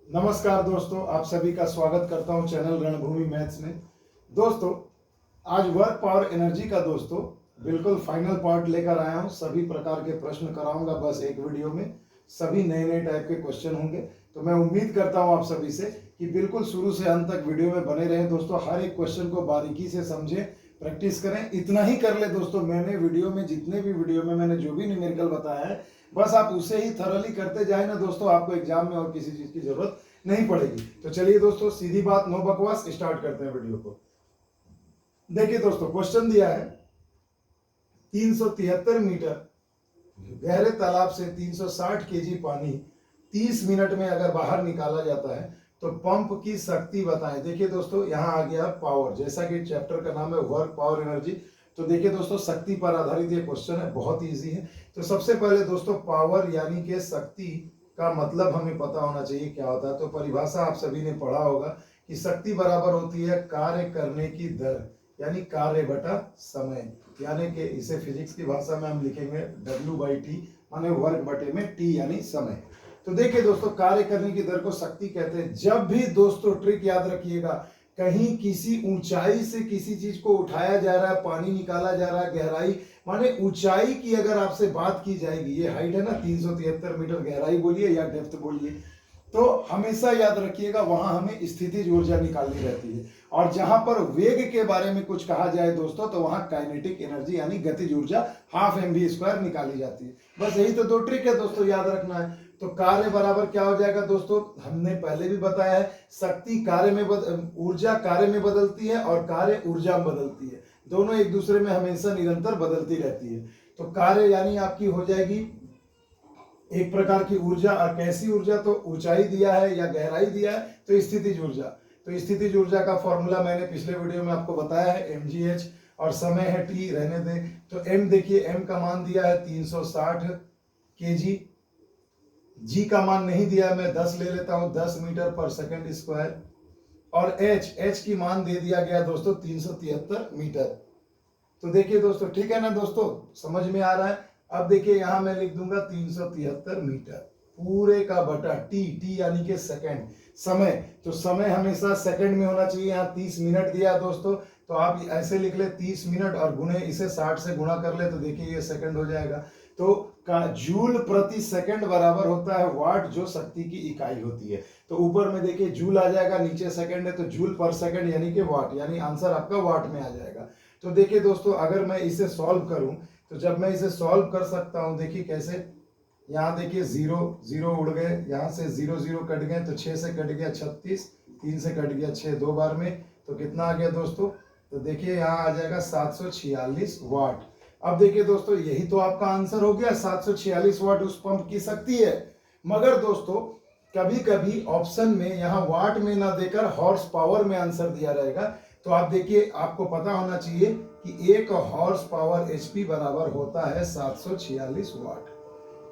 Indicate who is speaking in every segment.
Speaker 1: नमस्कार दोस्तों, आप सभी का स्वागत करता हूं चैनल रणभूमि मैथ्स में। दोस्तों, आज वर्क पावर एनर्जी का दोस्तों बिल्कुल फाइनल पार्ट लेकर आया हूं। सभी प्रकार के प्रश्न कराऊंगा बस एक वीडियो में। सभी नए नए टाइप के क्वेश्चन होंगे, तो मैं उम्मीद करता हूं आप सभी से कि बिल्कुल शुरू से अंत तक वीडियो में बने रहें। दोस्तों, हर एक क्वेश्चन को बारीकी से समझें, प्रैक्टिस करें। इतना ही कर ले दोस्तों, मैंने वीडियो में जितने भी वीडियो में मैंने जो भी न्यूमेरिकल बताया है, बस आप उसे ही थॉरली करते जाए ना दोस्तों, आपको एग्जाम में और किसी चीज की जरूरत नहीं पड़ेगी। तो चलिए दोस्तों, सीधी बात, नो बकवास, स्टार्ट करते हैं वीडियो को। देखिए दोस्तों, क्वेश्चन दिया है 373 मीटर गहरे तालाब से 360 केजी पानी 30 मिनट में अगर बाहर निकाला जाता है तो पंप की शक्ति बताएं। देखिए दोस्तों, यहां आ गया पावर, जैसा कि चैप्टर का नाम है वर्क पावर एनर्जी। तो देखिए दोस्तों, शक्ति पर आधारित ये क्वेश्चन है, बहुत इजी है। तो सबसे पहले दोस्तों, पावर यानी कि शक्ति का मतलब हमें पता होना चाहिए क्या होता है। तो परिभाषा आप सभी ने पढ़ा होगा कि शक्ति बराबर होती है कार्य करने की दर, यानी कार्य बटा समय। यानी कि इसे फिजिक्स की भाषा में हम लिखेंगे W/T, माने वर्क बटे में T यानी समय। तो देखिए दोस्तों, कार्य करने की दर को शक्ति कहते हैं। जब भी दोस्तों, ट्रिक याद रखिएगा, कहीं किसी ऊंचाई से किसी चीज को उठाया जा रहा है, पानी निकाला जा रहा है, गहराई माने ऊंचाई की अगर आपसे बात की जाएगी, ये हाइट है ना 373 मीटर, गहराई बोलिए या डेप्थ बोलिए, तो हमेशा याद रखिएगा वहां हमें स्थितिज ऊर्जा निकालनी रहती है। और जहां पर वेग के बारे में कुछ कहा जाए दोस्तों, तो वहां काइनेटिक एनर्जी यानी गतिज ऊर्जा ½ mv² निकाली जाती है। बस यही तो दो ट्रिक है दोस्तों, याद रखना है। तो कार्य बराबर क्या हो जाएगा दोस्तों, हमने पहले भी बताया है, शक्ति कार्य में ऊर्जा कार्य में बदलती है और कार्य ऊर्जा में बदलती है। दोनों एक दूसरे में हमेशा निरंतर बदलती रहती है। तो कार्य यानी आपकी हो जाएगी एक प्रकार की ऊर्जा। और कैसी ऊर्जा, तो ऊंचाई दिया है या गहराई दिया है तो स्थितिज ऊर्जा। तो स्थितिज ऊर्जा का फॉर्मूला मैंने पिछले वीडियो में आपको बताया है, mgh, और समय है t, रहने दें। तो m देखिए, m का मान दिया है 360 kg, g का मान नहीं दिया, मैं 10 ले लेता हूं, 10 मीटर पर सेकंड स्क्वायर। और h की मान दे दिया गया दोस्तों 373 मीटर। तो देखिए दोस्तों, ठीक है ना दोस्तों, समझ में आ रहा है। अब देखिए, यहां मैं लिख दूंगा 373 मीटर पूरे का बटा टी, टी यानी कि सेकंड। समय, तो समय हमेशा सेकंड में होना चाहिए। यहाँ 30 मिनट दिया दोस्तों, तो आप ऐसे लिख ले 30 मिनट और गुणे इसे 60 से गुणा कर ले, तो देखिए ये सेकंड हो जाएगा। तो का जूल प्रति सेकंड बराबर होता है वाट, जो शक्ति की इकाई होती है। तो ऊपर में देखिए जूल आ जाएगा, नीचे सेकंड है, तो जूल पर सेकंड यानी कि वाट, यानी आंसर आपका वाट में आ जाएगा। तो देखिए दोस्तों, अगर मैं इसे सॉल्व करूं, तो जब मैं इसे सॉल्व कर सकता हूं, देखिए कैसे, यहाँ देखिए 0 0 उड़ गए, यहाँ से 0 0 कट गए, तो 6 से कट गया 36, 3 से कट गया 6, 2 बार में, तो कितना आ गया दोस्तों, तो देखिए यहाँ आ जाएगा 746 वाट। अब देखिए दोस्तों, यही तो आपका आंसर हो गया, 746 वाट उस पंप की शक्ति है। मगर दोस्तों, कभी कभी ऑप्शन में यहाँ वाट में ना देकर हॉर्स पावर में आंसर दिया रहेगा। तो आप देखिए, आपको पता होना चाहिए कि 1 हॉर्स पावर HP बराबर होता है 746 वाट।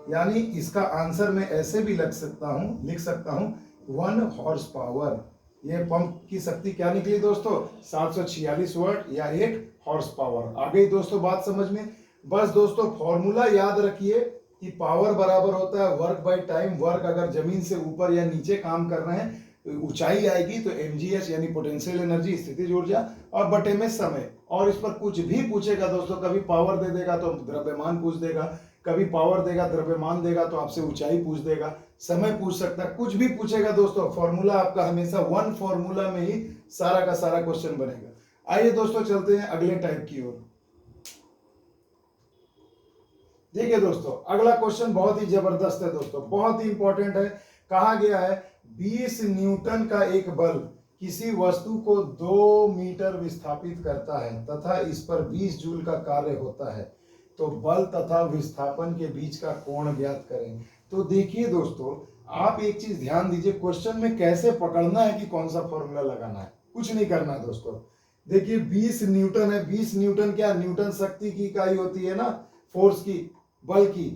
Speaker 1: यानी इसका आंसर मैं ऐसे भी लिख सकता हूं 1 हॉर्स पावर। ये पंप की शक्ति क्या निकली दोस्तों, 746 वाट या 1 हॉर्स पावर। आ गई दोस्तों बात समझ में। बस दोस्तों, फॉर्मूला याद रखिए कि पावर बराबर होता है वर्क बाय टाइम। वर्क अगर जमीन से ऊपर या नीचे काम कर रहे हैं, ऊंचाई आएगी तो mgh यानी पोटेंशियल एनर्जी, स्थितिज ऊर्जा, और बटे में समय। और इस पर कुछ भी पूछेगा दोस्तों, कभी पावर दे देगा तो द्रव्यमान पूछ देगा, कभी पावर देगा द्रव्यमान देगा तो आपसे ऊंचाई पूछ देगा, समय पूछ सकता है, कुछ भी पूछेगा दोस्तों, फॉर्मूला आपका हमेशा वन फॉर्मूला में ही सारा का सारा क्वेश्चन बनेगा। आइए दोस्तों, चलते हैं अगले टाइप की ओर। देखिए दोस्तों, अगला क्वेश्चन बहुत ही जबरदस्त है दोस्तों, बहुत ही इंपॉर्टेंट है। कहा गया है 20 न्यूटन का एक बल किसी वस्तु को 2 मीटर विस्थापित करता है तथा इस पर 20 जूल का कार्य होता है, तो बल तथा विस्थापन के बीच का कोण ज्ञात करें। तो देखिए दोस्तों, आप एक चीज ध्यान दीजिए, क्वेश्चन में कैसे पकड़ना है कि कौन सा फॉर्मूला लगाना है, कुछ नहीं करना है दोस्तों। देखिए 20 न्यूटन है, 20 न्यूटन क्या, न्यूटन शक्ति की इकाई होती है ना, फोर्स की, बल की,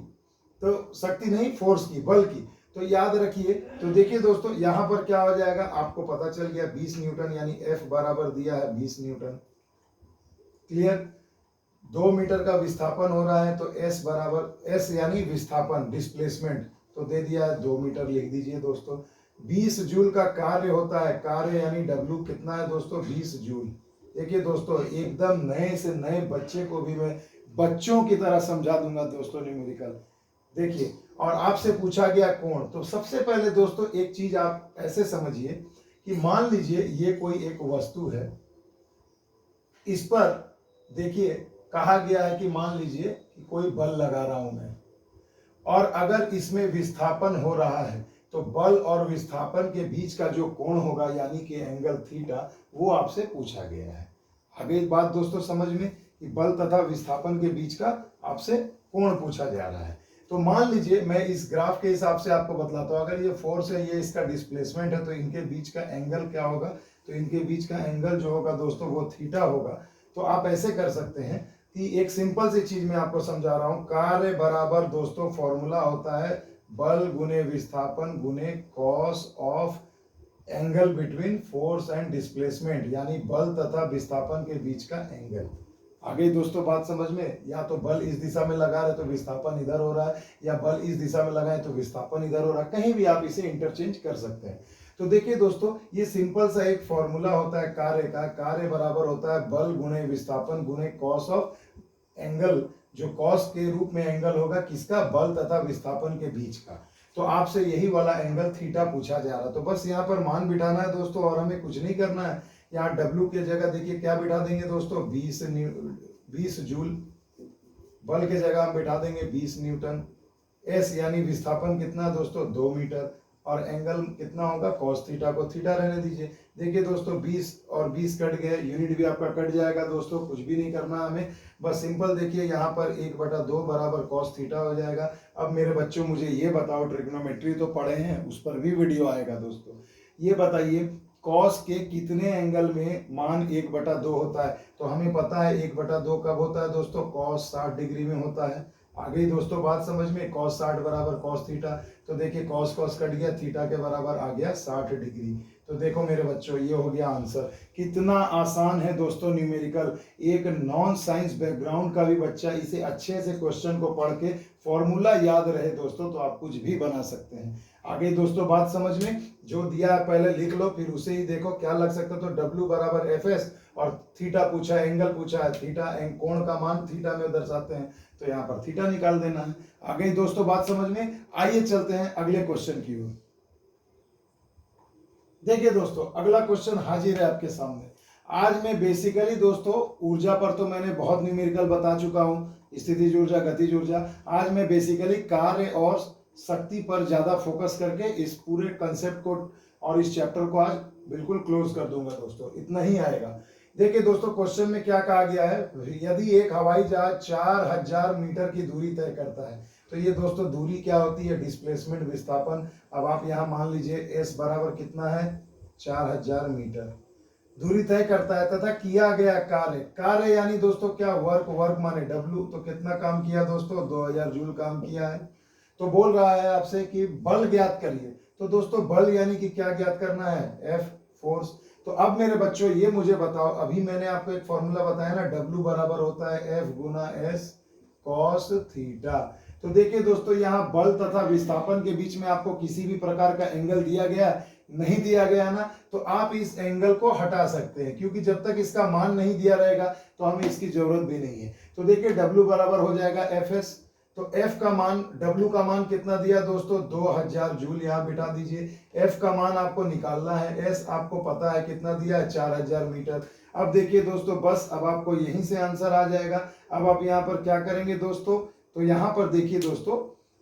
Speaker 1: तो शक्ति नहीं फोर्स की, बल की। तो याद रखिए, तो देखिए दोस्तों, यहां पर क्या हो जाएगा, आपको पता चल गया 20 न्यूटन यानी F बराबर दिया है 20 न्यूटन। क्लियर। 2 मीटर का विस्थापन हो रहा है, तो S बराबर, S यानी विस्थापन, डिस्प्लेसमेंट, तो दे दिया है 2 मीटर, लिख दीजिए दोस्तों। 20 जूल का कार्य होता है, कार्य यानी W कितना है दोस्तों, 20 जूल। देखिए दोस्तों, एकदम नए से नए बच्चे को भी मैं बच्चों की तरह समझा दूंगा दोस्तों न्यूमेरिकल। देखिए, और आपसे पूछा गया कोण, तो सबसे पहले दोस्तों एक चीज आप ऐसे समझिए कि मान लीजिए ये कोई एक वस्तु है, इस पर देखिए कहा गया है कि मान लीजिए कि कोई बल लगा रहा हूं मैं, और अगर इसमें विस्थापन हो रहा है तो बल और विस्थापन के बीच का जो कोण होगा यानी कि एंगल थीटा, वो आपसे पूछा गया है। आगे एक बात दोस्तों समझ में कि बल तथा विस्थापन के बीच का आपसे कोण पूछा जा रहा है। तो मान लीजिए मैं इस ग्राफ के हिसाब से आपको बतलाता हूं, अगर ये फोर्स है, ये इसका डिस्प्लेसमेंट है, तो इनके बीच का एंगल क्या होगा, तो इनके बीच का एंगल जो होगा दोस्तों वो थीटा होगा। तो आप ऐसे कर सकते हैं कि एक सिंपल सी चीज मैं आपको समझा रहा हूं, कार्य बराबर दोस्तों फॉर्मूला होता है बल गुने विस्थापन गुने cos of angle between force and displacement, यानी बल तथा विस्थापन के बीच का एंगल। आगे दोस्तों बात समझ में, या तो बल इस दिशा में लगा रहे तो विस्थापन इधर हो रहा है, या बल इस दिशा में लगाए तो विस्थापन इधर हो रहा है, कहीं भी आप इसे इंटरचेंज कर सकते हैं। तो देखिए दोस्तों, ये सिंपल सा एक फॉर्मूला होता है कार्य का, कार्य बराबर होता है बल गुणे विस्थापन गुणे कॉस ऑफ एंगल, जो कॉस के रूप में एंगल होगा किसका, बल तथा विस्थापन के बीच का। तो आपसे यही वाला एंगल थीटा पूछा जा रहा है। तो बस यहाँ पर मान बिठाना है दोस्तों, और हमें कुछ नहीं करना है। यहाँ W की जगह देखिए क्या बिठा देंगे दोस्तों, 20 जूल। बल के जगह हम बिठा देंगे 20 न्यूटन। S यानी विस्थापन कितना है दोस्तों, 2 मीटर, और एंगल कितना होगा, कॉस थीटा को थीटा रहने दीजिए। देखिए दोस्तों 20 और 20 कट गए, यूनिट भी आपका कट जाएगा दोस्तों, कुछ भी नहीं करना हमें, बस सिंपल देखिए यहाँ पर 1/2 बराबर कॉस थीटा हो जाएगा। अब मेरे बच्चों मुझे ये बताओ, ट्रिग्नोमेट्री तो पढ़े हैं, उस पर भी वीडियो आएगा दोस्तों, ये बताइए कॉस के कितने एंगल में मान 1/2 होता है। तो हमें पता है 1/2 कब होता है दोस्तों, कॉस 60 डिग्री में होता है। आगे दोस्तों बात समझ में, कॉस 60 बराबर कॉस थीटा, तो देखिए कॉस कॉस कट गया, थीटा के बराबर आ गया 60 डिग्री। तो देखो मेरे बच्चों, ये हो गया आंसर। कितना आसान है दोस्तों न्यूमेरिकल, एक नॉन साइंस बैकग्राउंड का भी बच्चा इसे अच्छे से क्वेश्चन को पढ़ के फॉर्मूला याद रहे दोस्तों, तो आप कुछ भी बना सकते हैं। आगे दोस्तों बात समझ में, जो दिया है पहले लिख लो, फिर उसे ही देखो क्या लग सकता है। तो W बराबर FS, और थीटा पूछा है, एंगल पूछा है, थीटा कोण का मान थीटा में दर्शाते हैं, तो यहाँ पर थीटा निकाल देना है। आगे दोस्तों बात समझ में, आइए चलते हैं अगले क्वेश्चन की ओर। देखिए दोस्तों, अगला क्वेश्चन हाजिर है आपके सामने। आज मैं बेसिकली दोस्तों ऊर्जा पर तो मैंने बहुत न्यूमेरिकल बता चुका हूं, स्थितिज ऊर्जा, गतिज ऊर्जा। आज मैं बेसिकली कार्य और शक्ति पर ज्यादा फोकस करके इस पूरे कंसेप्ट को और इस चैप्टर को आज बिल्कुल क्लोज कर दूंगा दोस्तों, इतना ही आएगा। देखिए दोस्तों, क्वेश्चन में क्या कहा गया है, यदि एक हवाई जहाज 4000 मीटर की दूरी तय करता है, तो ये दोस्तों दूरी क्या होती है, डिस्प्लेसमेंट, विस्थापन। अब आप यहाँ मान लीजिए S बराबर कितना है, 4000 मीटर दूरी तय करता है, तथा किया गया कार्य, कार्य यानी दोस्तों क्या, वर्क, वर्क माने W, तो कितना काम किया दोस्तों, 2000 जूल काम किया है। तो बोल रहा है आपसे कि बल ज्ञात करिए। तो दोस्तों बल यानी कि क्या ज्ञात करना है, F, फोर्स। तो अब मेरे बच्चों ये मुझे बताओ, अभी मैंने आपको एक फॉर्मूला बताया ना, W बराबर होता है F गुना S कॉस थीटा। तो देखिए दोस्तों, यहाँ बल तथा विस्थापन के बीच में आपको किसी भी प्रकार का एंगल दिया गया, नहीं दिया गया ना, तो आप इस एंगल को हटा सकते हैं, क्योंकि जब तक इसका मान नहीं दिया रहेगा तो हमें इसकी जरूरत भी नहीं है। तो देखिए W बराबर हो जाएगा FS, तो F का मान, W का मान कितना दिया दोस्तों, 2000 जूल, यहाँ बिठा दीजिए। F का मान आपको निकालना है, S आपको पता है कितना दिया है, 4000 मीटर। अब देखिए दोस्तों, बस अब आपको यहीं से आंसर आ जाएगा। अब आप यहाँ पर क्या करेंगे दोस्तों, तो यहाँ पर देखिए दोस्तों,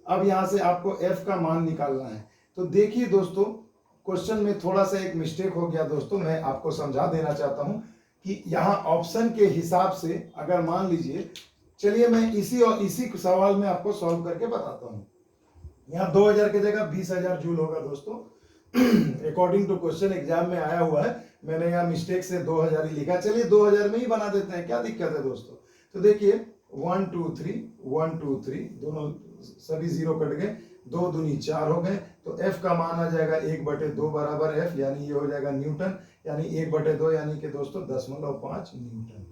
Speaker 1: अब यहाँ से आपको F का मान निकालना है। तो देखिए दोस्तों, क्वेश्चन में थोड़ा सा एक मिस्टेक हो गया दोस्तों, मैं आपको समझा देना चाहता हूं कि यहाँ ऑप्शन के हिसाब से अगर मान लीजिए, चलिए मैं इसी सवाल में आपको सॉल्व करके बताता हूँ। यहाँ 2000 की जगह 20000 जूल होगा दोस्तों, अकॉर्डिंग टू क्वेश्चन एग्जाम में आया हुआ है। मैंने यहाँ मिस्टेक से 2000 ही लिखा, चलिए 2000 में ही बना देते हैं, क्या दिक्कत है दोस्तों। तो देखिए 1 2 3 1 2 3, दोनों सभी जीरो कट गए, 2 दूनी 4 हो गए। तो F का मान आ जाएगा 1/2 बराबर F, यानी ये हो जाएगा न्यूटन, यानी 1/2 यानी कि दोस्तों 0.5 न्यूटन।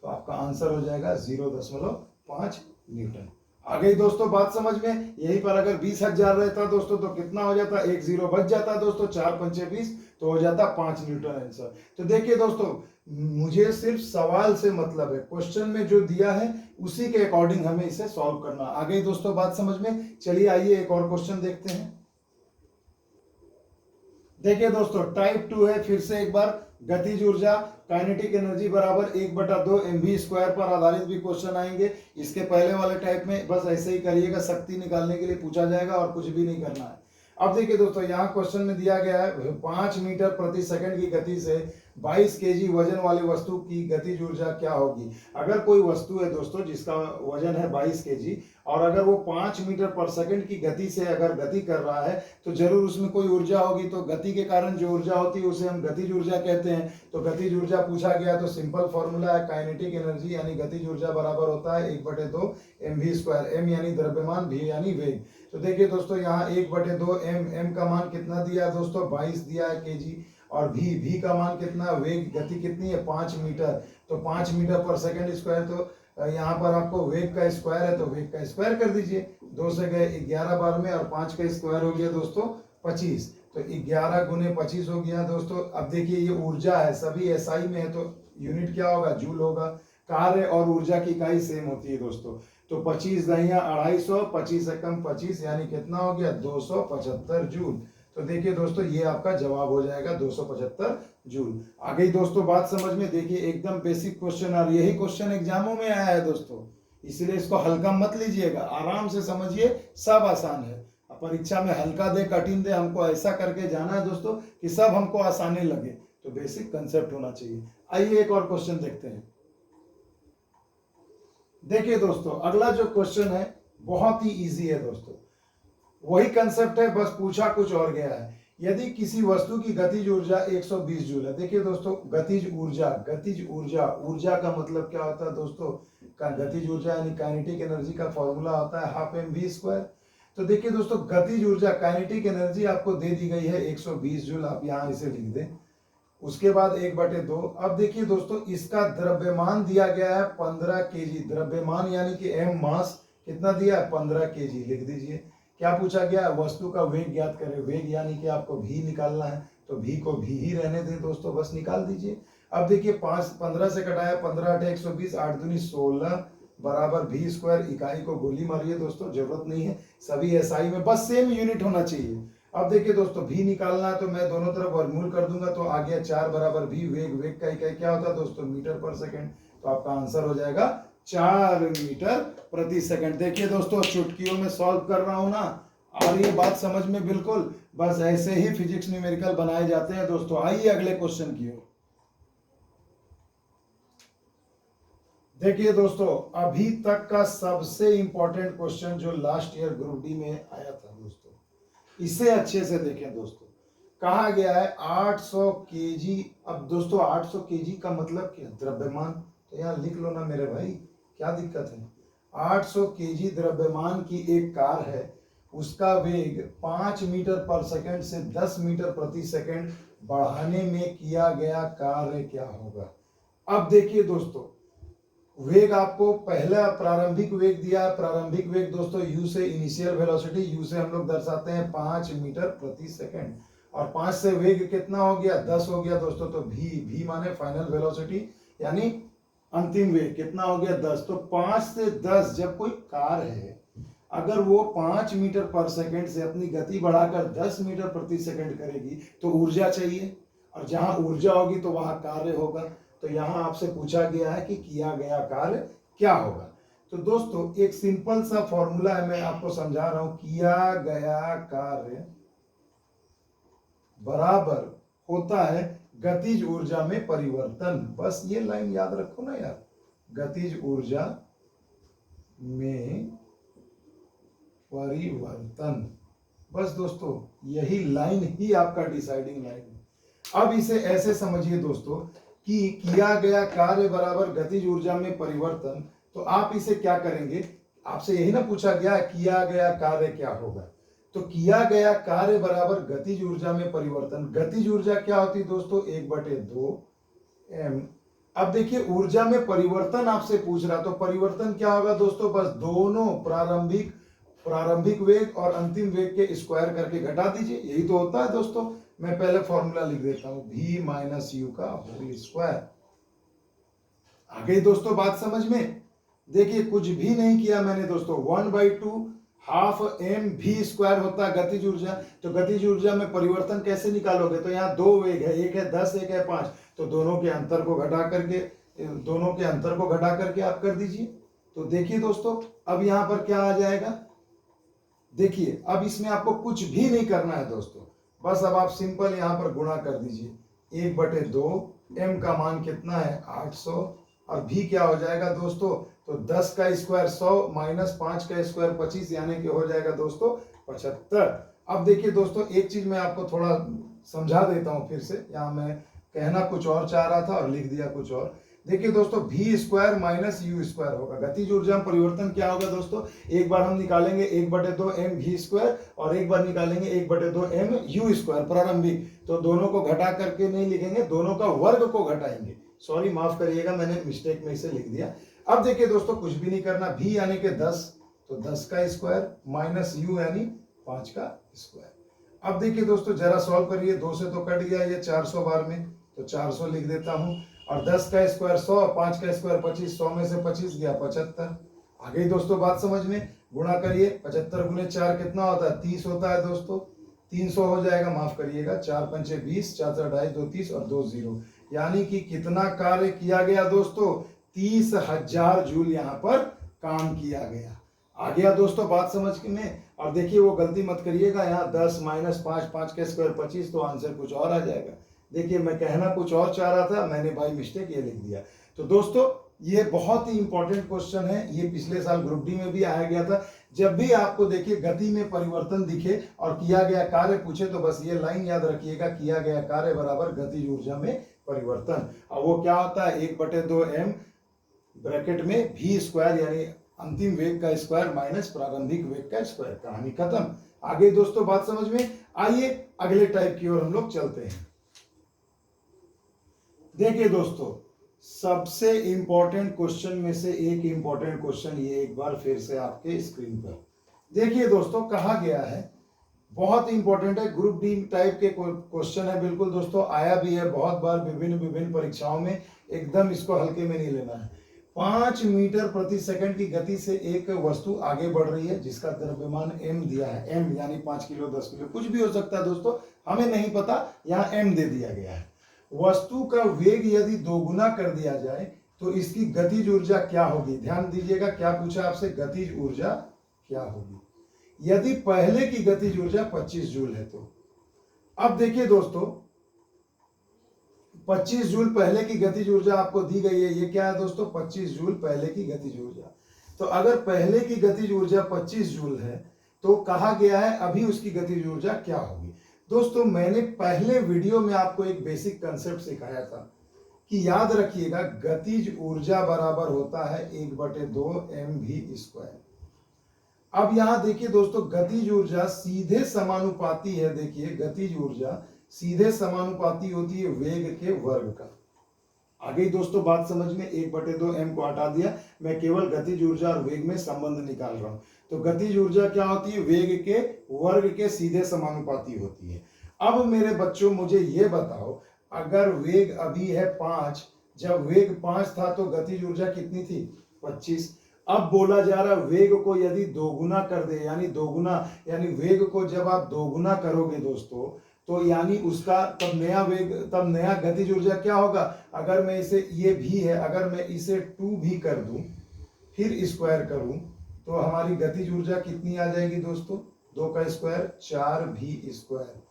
Speaker 1: तो आपका आंसर हो जाएगा 0.5 न्यूटन। आ गई दोस्तों बात समझ में। यहीं पर अगर 20,000 रहता दोस्तों तो कितना हो जाता, एक जीरो बच जाता दोस्तों, 4 पंचे 20 तो हो जाता 5 न्यूटन आंसर। तो देखिए दोस्तों, मुझे सिर्फ सवाल से मतलब है, क्वेश्चन में जो दिया है उसी के अकॉर्डिंग हमें इसे सॉल्व करना। आ गई दोस्तों बात समझ में। चलिए आइए एक और क्वेश्चन देखते हैं। देखिए दोस्तों टाइप 2 है, फिर से एक बार, गतिज ऊर्जा काइनेटिक एनर्जी बराबर 1/2 mv² पर आधारित भी क्वेश्चन आएंगे। इसके पहले वाले टाइप में बस ऐसे ही करिएगा, शक्ति निकालने के लिए पूछा जाएगा और कुछ भी नहीं करना है। अब देखिए दोस्तों, यहाँ क्वेश्चन में दिया गया है 5 मीटर प्रति सेकंड की गति से 22 केजी वजन वाली वस्तु की गतिज ऊर्जा क्या होगी। अगर कोई वस्तु है दोस्तों जिसका वजन है 22 केजी और अगर वो 5 मीटर पर सेकंड की गति से अगर गति कर रहा है तो जरूर उसमें कोई ऊर्जा होगी। तो गति के कारण जो ऊर्जा होती है उसे हम गतिज ऊर्जा कहते हैं। तो गतिज ऊर्जा पूछा गया तो सिंपल फॉर्मूला है काइनेटिक एनर्जी यानी गतिज ऊर्जा बराबर होता है 1/2 mv²। m यानी द्रव्यमान, v यानी वेग। तो देखिए दोस्तों यहाँ 1/2 m का मान कितना दिया है दोस्तों, 22 दिया है केजी, और v का मान कितना, वेग गति कितनी है 5 मीटर, तो 5 मीटर पर सेकंड स्क्वायर। तो यहाँ पर आपको वेग का स्क्वायर है तो वेग का स्क्वायर कर दीजिए, 2 से गए 11 बार में, और 5 का स्क्वायर हो गया दोस्तों 25, तो 11 गुने 25 हो गया दोस्तों। अब देखिए ये ऊर्जा है, सभी एसआई में है तो यूनिट क्या होगा, जूल होगा। कार्य और ऊर्जा की इकाई सेम होती है दोस्तों। तो 25 दहिया 250, 25 से कम 25 यानी कितना हो गया 275 जूल। तो देखिए दोस्तों ये आपका जवाब हो जाएगा 275 जूल। आ गई दोस्तों बात समझ में। देखिए एकदम बेसिक क्वेश्चन, और यही क्वेश्चन एग्जामों में आया है दोस्तों, इसलिए इसको हल्का मत लीजिएगा, आराम से समझिए, सब आसान है। परीक्षा में हल्का दे कठिन दे, हमको ऐसा करके जाना है दोस्तों कि सब हमको आसानी लगे। तो बेसिक कंसेप्ट होना चाहिए। आइए एक और क्वेश्चन देखते हैं। देखिए दोस्तों अगला जो क्वेश्चन है बहुत ही इजी है दोस्तों, वही कंसेप्ट है, बस पूछा कुछ और गया है। यदि किसी वस्तु की गतिज ऊर्जा 120 जूल है। देखिए दोस्तों गतिज ऊर्जा, गतिज ऊर्जा, ऊर्जा का मतलब क्या होता है दोस्तों, गतिज ऊर्जा यानी काइनेटिक एनर्जी का फॉर्मूला होता है 12 mv²। तो देखिए दोस्तों गतिज ऊर्जा काइनेटिक एनर्जी आपको दे दी गई है 120 जूल, आप यहाँ इसे लिख दें। उसके बाद 1/2। अब देखिए दोस्तों इसका द्रव्यमान दिया गया है 15 केजी, द्रव्यमान यानी कि m मास कितना दिया है 15 केजी, लिख दीजिए। क्या पूछा गया, वस्तु का वेग ज्ञात करें। वेग यानी कि आपको v निकालना है, तो v को v ही रहने दें दोस्तों, बस निकाल दीजिए। अब देखिए 15 से कटाया 15 8 120, 8 दूनी 16 बराबर v²। इकाई को गोली मारिए दोस्तों, जरूरत नहीं है, सभी एसआई में बस सेम यूनिट होना चाहिए। अब देखिए दोस्तों v निकालना है तो मैं दोनों तरफ वर्गमूल कर दूंगा, तो आ गया 4 बराबर v। वेग, वेग का इकाई क्या होता है दोस्तों, मीटर पर सेकंड। तो आपका आंसर हो जाएगा 4 मीटर प्रति सेकंड। देखिए दोस्तों चुटकियों में सॉल्व कर रहा हूं ना, और ये बात समझ में बिल्कुल, बस ऐसे ही फिजिक्स न्यूमेरिकल बनाए जाते हैं दोस्तों। आइए अगले क्वेश्चन की ओर। देखिए दोस्तों अभी तक का सबसे इंपॉर्टेंट क्वेश्चन जो लास्ट ईयर ग्रुप डी में आया था दोस्तों, इसे अच्छे से देखें दोस्तों। कहा गया है 800 केजी। अब दोस्तों 800 केजी का मतलब क्या, द्रव्यमान, तो यहाँ लिख लो ना मेरे भाई, क्या दिक्कत है। 800 केजी द्रव्यमान की एक कार है, उसका वेग 5 मीटर पर सेकंड से 10 मीटर प्रति सेकंड बढ़ाने में किया गया कार्य क्या होगा। अब देखिए दोस्तों वेग आपको पहला प्रारंभिक वेग दिया है। प्रारंभिक वेग दोस्तों u से, इनिशियल वेलोसिटी u से हम लोग दर्शाते हैं 5 मीटर प्रति सेकंड, और 5 से वेग कितना हो गया 10 हो गया दोस्तों। तो v माने फाइनल वेलोसिटी यानी अंतिम वेग कितना हो गया 10। तो 5 से 10 जब कोई कार है अगर वो 5 मीटर पर सेकंड से अपनी गति बढ़ाकर 10 मीटर प्रति सेकंड करेगी तो ऊर्जा चाहिए, और जहां ऊर्जा होगी तो वहां कार्य होगा। तो यहां आपसे पूछा गया है कि किया गया कार्य क्या होगा। तो दोस्तों एक सिंपल सा फॉर्मूला है, मैं आपको समझा रहा हूं। किया गया कार्य बराबर होता है गतिज ऊर्जा में परिवर्तन। बस ये लाइन याद रखो ना यार, गतिज ऊर्जा में परिवर्तन। बस दोस्तों यही लाइन ही आपका डिसाइडिंग लाइन है। अब इसे ऐसे समझिए दोस्तों कि किया गया कार्य बराबर गतिज ऊर्जा में परिवर्तन। तो आप इसे क्या करेंगे, आपसे यही ना पूछा गया किया गया कार्य क्या होगा। तो किया गया कार्य बराबर गतिज ऊर्जा में परिवर्तन। गतिज ऊर्जा क्या होती है दोस्तों, 1/2 m अब देखिए ऊर्जा में परिवर्तन आपसे पूछ रहा, तो परिवर्तन क्या होगा दोस्तों, बस दोनों प्रारंभिक वेग और अंतिम वेग के स्क्वायर करके घटा दीजिए, यही तो होता है दोस्तों। मैं पहले फॉर्मूला लिख देता हूं, v माइनस यू का होल स्क्वायर। आ गई दोस्तों बात समझ में। देखिए कुछ भी नहीं किया मैंने दोस्तों, 1/2 हाफ एम भी स्क्वायर होता है गतिज ऊर्जा। तो गतिज ऊर्जा में परिवर्तन कैसे निकालोगे, तो यहाँ दो वेग है, एक है 10 एक है 5, तो दोनों के अंतर को घटा करके आप कर दीजिए। तो देखिए दोस्तों अब यहाँ पर क्या आ जाएगा, देखिए अब इसमें आपको कुछ भी नहीं करना है दोस्तों, बस अब आप सिंपल यहाँ पर गुणा कर दीजिए, 1/2 एम का मान कितना है 800, और भी क्या हो जाएगा दोस्तों, तो 10 का स्क्वायर 100 माइनस 5 का स्क्वायर 25, यानी कि हो जाएगा दोस्तों 75। अब देखिए दोस्तों एक चीज मैं आपको थोड़ा समझा देता हूं फिर से, यहाँ मैं कहना कुछ और चाह रहा था और लिख दिया कुछ और। देखिए दोस्तों v square minus you square होगा, गतिज ऊर्जा में परिवर्तन क्या होगा दोस्तों, एक बार हम निकालेंगे 1/2 एम वी स्क्वायर और एक बार निकालेंगे 1/2 एम यू स्क्वायर प्रारंभिक, तो दोनों को घटा करके नहीं लिखेंगे, दोनों का वर्ग को घटाएंगे, सॉरी माफ करिएगा मैंने मिस्टेक में इसे लिख दिया। अब देखिए दोस्तों कुछ भी नहीं करना, v यानी कि 10, तो 10 का स्क्वायर माइनस u यानी 5 का स्क्वायर। अब देखिए दोस्तों जरा सॉल्व करिए, 2 से तो कट गया ये 400 बार में, तो 400 लिख देता हूं, और 10 का स्क्वायर 100, 5 का स्क्वायर 25, 100 में से 25 गया 75। आ गई दोस्तों बात समझ में, गुणा करिए, 75 गुने 4 कितना होता है 30 होता है दोस्तों, 300 हो जाएगा, माफ करिएगा, 4 पंचे 20, 4 2 2 30 और 2 0, यानी कि कितना कार्य किया गया दोस्तों, 30,000 जूल यहाँ पर काम किया गया। आ गया दोस्तों बात समझ में। और देखिए वो गलती मत करिएगा, यहाँ 10 माइनस 5, 5 का स्क्वायर 25, तो आंसर कुछ और आ जाएगा। देखिए मैं कहना कुछ और चाह रहा था, मैंने बाई मिस्टेक ये लिख दिया। तो दोस्तों ये बहुत ही इंपॉर्टेंट क्वेश्चन है, ये पिछले साल ग्रुप डी में भी आया गया था। जब भी आपको देखिए गति में परिवर्तन दिखे और किया गया कार्य पूछे, तो बस ये लाइन याद रखिएगा, किया गया कार्य बराबर गतिज ऊर्जा में परिवर्तन। और वो क्या होता है 1/2 एम ब्रैकेट में v स्क्वायर यानी अंतिम वेग का स्क्वायर माइनस प्रारंभिक वेग का स्क्वायर, कहानी खत्म। आगे दोस्तों बात समझ में। आइए अगले टाइप की ओर हम लोग चलते हैं। देखिए दोस्तों सबसे इंपॉर्टेंट क्वेश्चन में से एक इंपॉर्टेंट क्वेश्चन ये एक बार फिर से आपके स्क्रीन पर देखिए दोस्तों, कहा गया है, बहुत इंपॉर्टेंट है, ग्रुप डी टाइप के क्वेश्चन है, बिल्कुल दोस्तों आया भी है बहुत बार विभिन्न परीक्षाओं में, एकदम इसको हल्के में नहीं लेना है। 5 मीटर प्रति सेकंड की गति से एक वस्तु आगे बढ़ रही है जिसका द्रव्यमान m दिया है, m यानी 5 किलो 10 किलो कुछ भी हो सकता है दोस्तों, हमें नहीं पता, यहाँ m दे दिया गया है। वस्तु का वेग यदि दोगुना कर दिया जाए तो इसकी गतिज ऊर्जा क्या होगी, ध्यान दीजिएगा क्या पूछा आपसे, गतिज ऊर्जा क्या होगी यदि पहले की गतिज ऊर्जा 25 जूल है। तो अब देखिए दोस्तों 25 जूल पहले की गतिज ऊर्जा आपको दी गई है, ये क्या है दोस्तों 25 जूल पहले की गतिज ऊर्जा। तो अगर पहले की गतिज ऊर्जा 25 जूल है तो कहा गया है अभी उसकी गतिज ऊर्जा क्या होगी। दोस्तों मैंने पहले वीडियो में आपको एक बेसिक कंसेप्ट सिखाया था कि याद रखिएगा गतिज ऊर्जा बराबर होता है 1/2 mv स्क्वायर। अब यहां देखिए दोस्तों गतिज ऊर्जा सीधे समानुपाती है, देखिए गतिज ऊर्जा सीधे समानुपाती होती है वेग के वर्ग का। आ गई दोस्तों बात समझ में, 1/2 m को हटा दिया, मैं केवल गतिज ऊर्जा और वेग में संबंध निकाल रहा हूं। तो गतिज ऊर्जा क्या होती है, वेग के वर्ग के सीधे समानुपाती होती है। अब मेरे बच्चों मुझे ये बताओ, अगर वेग अभी है 5, जब वेग 5 था तो गतिज ऊर्जा कितनी थी 25। अब बोला जा रहा वेग को यदि दोगुना कर दे, यानी दोगुना यानी वेग को जब आप दोगुना करोगे दोस्तों तो यानी उसका तब नया वेग, तब नया गतिज ऊर्जा क्या होगा। अगर मैं इसे, ये भी है, अगर मैं इसे 2 भी कर दूं फिर स्क्वायर करूं तो हमारी गतिज ऊर्जा कितनी आ जाएगी दोस्तों, 2 का स्क्वायर 4 भी स्क्वायर।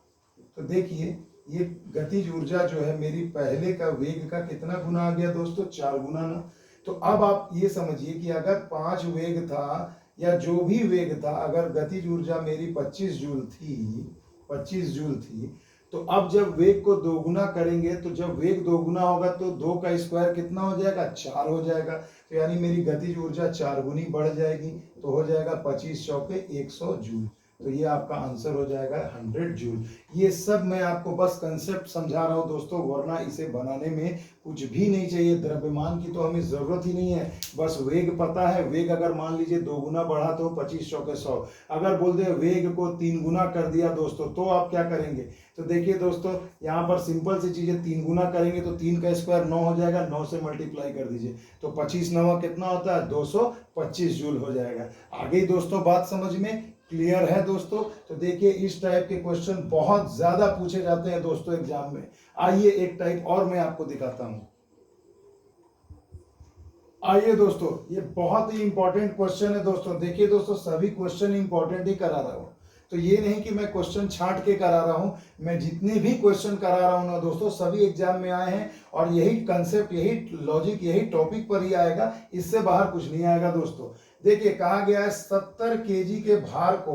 Speaker 1: तो देखिए ये गतिज ऊर्जा जो है मेरी पहले का वेग का कितना गुना आ गया दोस्तों, 4 गुना ना। तो अब आप ये समझिए कि अगर 5 वेग था या जो भी वेग था, अगर गतिज ऊर्जा मेरी 25 जूल थी, तो अब जब वेग को दोगुना करेंगे तो जब वेग दोगुना होगा तो 2 का स्क्वायर कितना हो जाएगा 4 हो जाएगा। तो यानी मेरी गतिज ऊर्जा 4 गुनी बढ़ जाएगी, तो हो जाएगा 25 चौके 100 जूल। तो ये आपका आंसर हो जाएगा 100 जूल। ये सब मैं आपको बस कंसेप्ट समझा रहा हूँ दोस्तों, वरना इसे बनाने में कुछ भी नहीं चाहिए। द्रव्यमान की तो हमें जरूरत ही नहीं है, बस वेग पता है। वेग अगर मान लीजिए 2 गुना बढ़ा तो 25 चौके 100, अगर बोल दे वेग को 3 गुना कर दिया दोस्तों, तो आप क्या करेंगे? तो देखिए दोस्तों, यहाँ पर सिंपल सी चीजें, 3 गुना करेंगे तो 3 का स्क्वायर 9 हो जाएगा, 9 से मल्टीप्लाई कर दीजिए तो 25 9 कितना होता है? 225 जूल हो जाएगा। आगे दोस्तों बात समझ में क्लियर है दोस्तों? तो देखिए इस टाइप के क्वेश्चन बहुत ज्यादा पूछे जाते हैं दोस्तों एग्जाम में। आइए एक टाइप और मैं आपको दिखाता हूं। आइए दोस्तों, ये बहुत ही इंपॉर्टेंट क्वेश्चन है दोस्तों। देखिए दोस्तों, सभी क्वेश्चन इंपॉर्टेंट ही करा रहा हूं, तो ये नहीं कि मैं क्वेश्चन छांट के करा रहा हूं। मैं जितने भी क्वेश्चन करा रहा हूं ना दोस्तों, सभी एग्जाम में आए हैं और यही कंसेप्ट, यही लॉजिक, यही टॉपिक पर ही आएगा, इससे बाहर कुछ नहीं आएगा दोस्तों। देखिए कहा गया है 70 केजी के भार को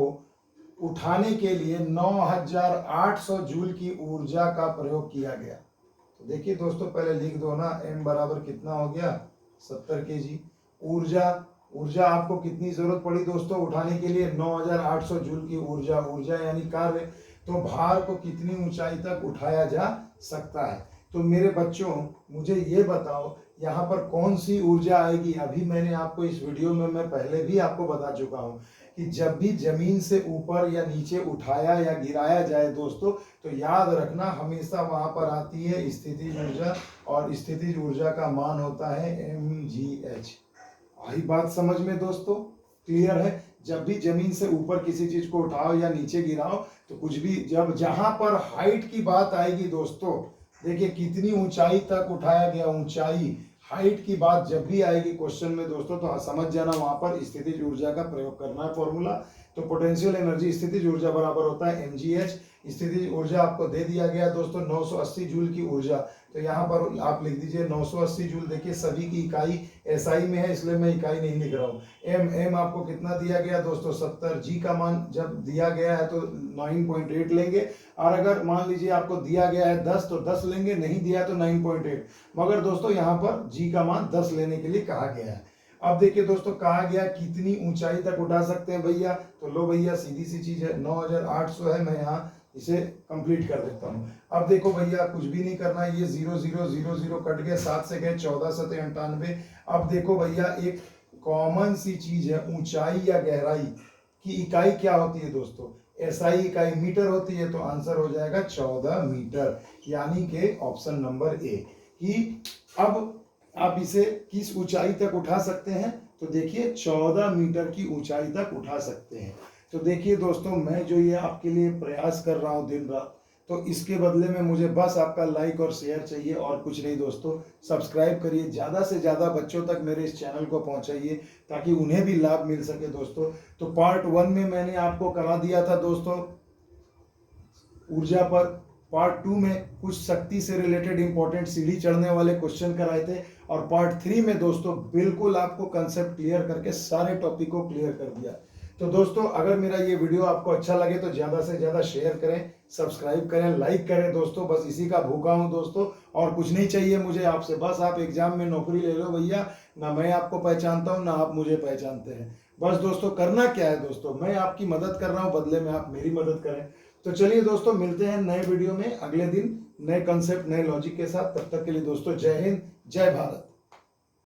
Speaker 1: उठाने के लिए 9800 जूल की ऊर्जा का प्रयोग किया गया। तो देखिए दोस्तों, पहले लिख दो ना, m बराबर कितना हो गया? 70 केजी। ऊर्जा आपको कितनी जरूरत पड़ी दोस्तों उठाने के लिए? 9800 जूल की ऊर्जा। ऊर्जा यानी कार्य। तो भार को कितनी ऊंचाई तक उठाया जा सकता है? तो मेरे बच्चों मुझे ये बताओ, यहाँ पर कौन सी ऊर्जा आएगी? अभी मैंने आपको इस वीडियो में मैं पहले भी आपको बता चुका हूँ कि जब भी जमीन से ऊपर या नीचे उठाया या गिराया जाए दोस्तों, तो याद रखना हमेशा वहां पर आती है स्थितिज ऊर्जा, और स्थितिज ऊर्जा का मान होता है mgh। आई बात समझ में दोस्तों? क्लियर है? जब भी जमीन से ऊपर किसी चीज को उठाओ या नीचे गिराओ, तो कुछ भी, जब जहां पर हाइट की बात आएगी दोस्तों, देखिए कितनी ऊंचाई तक उठाया गया, ऊंचाई, हाइट की बात जब भी आएगी क्वेश्चन में दोस्तों, तो समझ जाना वहां पर स्थितिज ऊर्जा का प्रयोग करना है फॉर्मूला। तो पोटेंशियल एनर्जी स्थितिज ऊर्जा बराबर होता है mgh। स्थितिज ऊर्जा आपको दे दिया गया दोस्तों 980 जूल की ऊर्जा। तो यहाँ पर आप लिख दीजिए 980 जूल। देखिए सभी की इकाई एसआई में है, इसलिए मैं इकाई नहीं लिख रहा हूँ। एम आपको कितना दिया गया दोस्तों? 70। जी का मान जब दिया गया है तो 9.8 लेंगे, और अगर मान लीजिए आपको दिया गया है 10 तो 10 लेंगे, नहीं दिया तो 9.8। मगर दोस्तों यहाँ पर जी का मान 10 लेने के लिए कहा गया है। अब देखिए दोस्तों, कहा गया कितनी ऊंचाई तक उठा सकते हैं भैया? तो लो भैया, सीधी सी चीज है, 9800 है, मैं यहाँ इसे कंप्लीट कर देता हूँ। अब देखो भैया, कुछ भी नहीं करना है, ये 0 0 0 0 कट गए, 7 से गए 14 7 98। अब देखो भैया, एक कॉमन सी चीज है, ऊंचाई या गहराई की इकाई क्या होती है दोस्तों? एसआई इकाई मीटर होती है। तो आंसर हो जाएगा 14 मीटर, यानी कि ऑप्शन नंबर ए। कि अब आप इसे किस ऊंचाई तक उठा सकते हैं? तो देखिए 14 मीटर की ऊंचाई तक उठा सकते हैं। तो देखिए दोस्तों, मैं जो ये आपके लिए प्रयास कर रहा हूँ दिन रात, तो इसके बदले में मुझे बस आपका लाइक और शेयर चाहिए, और कुछ नहीं दोस्तों। सब्सक्राइब करिए, ज़्यादा से ज़्यादा बच्चों तक मेरे इस चैनल को पहुंचाइए, ताकि उन्हें भी लाभ मिल सके दोस्तों। तो पार्ट 1 में मैंने आपको करा दिया था दोस्तों ऊर्जा पर। पार्ट 2 में कुछ शक्ति से रिलेटेड इंपॉर्टेंट सीढ़ी चढ़ने वाले क्वेश्चन कराए थे, और पार्ट 3 में दोस्तों बिल्कुल आपको कंसेप्ट क्लियर करके सारे टॉपिक को क्लियर कर दिया। तो दोस्तों, अगर मेरा ये वीडियो आपको अच्छा लगे तो ज़्यादा से ज़्यादा शेयर करें, सब्सक्राइब करें, लाइक करें दोस्तों। बस इसी का भूखा हूं दोस्तों, और कुछ नहीं चाहिए मुझे आपसे। बस आप एग्जाम में नौकरी ले लो भैया, ना मैं आपको पहचानता हूं ना आप मुझे पहचानते हैं। बस दोस्तों, करना क्या है दोस्तों, मैं आपकी मदद कर रहा हूं, बदले में आप मेरी मदद करें। तो चलिए दोस्तों, मिलते हैं नए वीडियो में अगले दिन, नए कंसेप्ट, नए लॉजिक के साथ। तब तक के लिए दोस्तों, जय हिंद, जय भारत।